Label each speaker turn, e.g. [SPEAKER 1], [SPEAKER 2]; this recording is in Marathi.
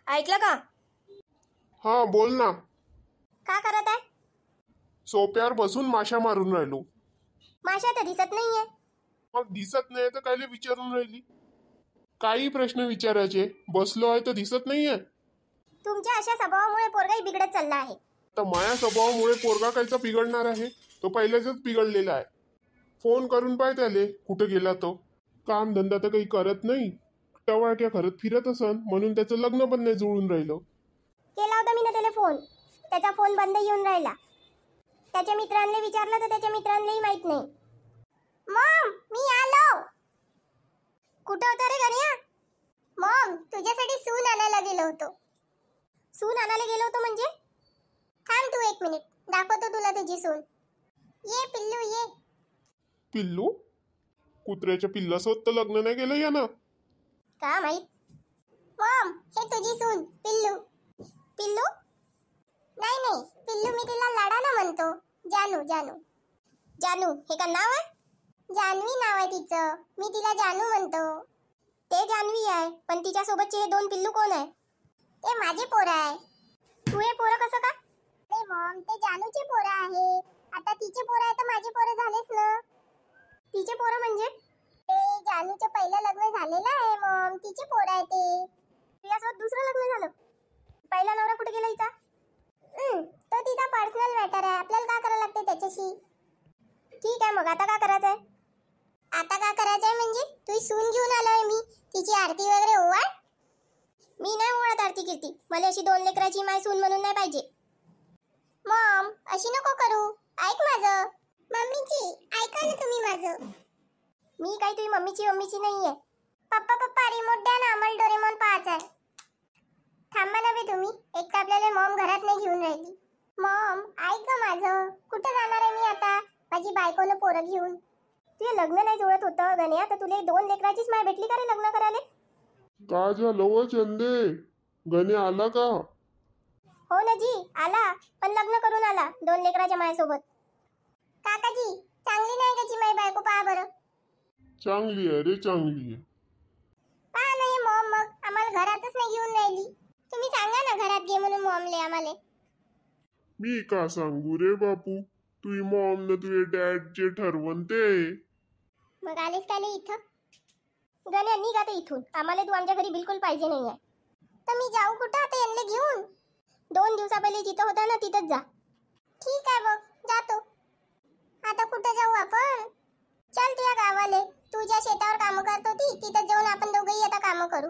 [SPEAKER 1] ऐकलं का?
[SPEAKER 2] हा बोल ना.
[SPEAKER 1] का करत आहे?
[SPEAKER 2] सोप्यावर बसून माशा मारून राहिलो.
[SPEAKER 1] माशा तर दिसत नाहीये.
[SPEAKER 2] मग दिसत नाही तर कायले विचारून राहिली? काही प्रश्न विचारायचे, बसलो आहे तर दिसत नाहीये.
[SPEAKER 1] तुमच्या अशा स्वभावामुळे पोरगाही बिघडत चालला आहे.
[SPEAKER 2] तर माया स्वभावामुळे पोरगा कायचा बिघडणार आहे? तो पहिल्याच बिघडलेला आहे. फोन करून पाय त्याले कुठे गेला तो. काम धंदा तर काही करत नाही, टवाळक्या करत फिरत असन, म्हणून त्याचं लग्न पण नाही जुळून राहिलं.
[SPEAKER 1] केला होता मी ना त्याला फोन, त्याचा फोन बंद येऊन राहिला. त्याच्या मित्रांना विचारलं तर त्याच्या मित्रांनाही माहित नाही. मॉम मी आलो. कुठं होता रे गण्या? मॉम तुझ्यासाठी सून आणायला गेलो होतो. सून आणायला गेलो होतो म्हणजे? थांब तू 1 मिनिट, दाखवतो तुला तुझी सून. ये पिल्लू ये.
[SPEAKER 2] पिल्लू? कुत्र्याच्या पिल्लासोबत तर लग्न नाही केलं या ना.
[SPEAKER 1] का माहित. मॉम हे तुझी सून पिल्लू. पिल्लू नाही नाही, पिल्लू मी तिला लाडानं म्हणतो. जानू जानू. जानू हे का नाव आहे? जानवी नाव आहे तिचं, मी तिला जानू म्हणतो. ते जानवी आहे, पण तिच्या सोबतचे हे 2 पिल्लू कोण आहे? ते माझे पोरं आहे. तू हे पोरं कसं का? अरे मॉम ते जानूचे पोरं आहे. आता तिचे पोरं आहे तर माझे पोरं झालेच ना. तिचे पोरं म्हणजे? ते जानूचं पहिलं लग्न झालेलं आहे मॉम, तिचे पोरं आहे ते. तिच्यासोबत दुसरं लग्न झालं? पहिला नवरा कुठे गेला हिचा? तो तिचा पर्सनल मॅटर आहे, आपल्याला काय करायला लागते त्याच्याशी. ठीक आहे, मग आता काय करायचं आहे? आता काय करायचं आहे म्हणजे तू सून घेऊन आलोय मी, तिची आरती वगैरे ओवाळ. मी नाही ओवाळत आरती कीर्ती, मला अशी 2 लेकराची माय सून म्हणून नाही पाहिजे. मॉम अशी नको करू, ऐक माझं. मम्मीची ऐका ना तुम्ही माझं. मी काही तुझी मम्मीची नाहीये. पप्पा पप्पा रिमोट द्या ना, आम्हाला डोरेमॉन पाहायचा आहे. थांबा ना बे तुम्ही, एक तर आपल्याला मॉम घरात नाही घेऊन राहिली. मॉम ऐक ग माझं, कुठं जाणार आहे मी आता माझी बायकोनं पोरं घेऊन? तुझे लग्न नाही जुळत होतं गण्या, तर तुला 2 लेकराचीच माय भेटली का रे लग्न करायला?
[SPEAKER 2] का झालं व चंदे? गणे आला का?
[SPEAKER 1] हो ना जी आला, पण लग्न करून आला 2 लेकराच्या मायासोबत. काकाजी चांगली नाही त्याची माय बायको, पहा बरं.
[SPEAKER 2] चांगली आहे रे, चांगली आहे.
[SPEAKER 1] पहा नाही मॉम, मग आम्हाला घरातच नाही घेऊन राहिली. तुम्ही सांगा ना घरात घे म्हणून मॉमले आम्हाला.
[SPEAKER 2] मी का सांगू रे बापू, तुझी मॉम न तुझे डॅड जे ठरवून ते.
[SPEAKER 1] मग आलेस काले इथं? गण्या निघ आता इथून, आम्हाला तू आमच्या घरी बिलकुल पाहिजे नाही आहे. तर मी जाऊ कुठं आता यांना घेऊन? 2 दिवसा पहिले जिथं होता ना तिथंच जा. ठीक आहे मग जातो. आता कुठं जाऊ आपण? चल तुझ्या गावाले, तू ज्या शेतावर कामं करत होती तिथं जाऊन आपण दोघंही आता कामं करू.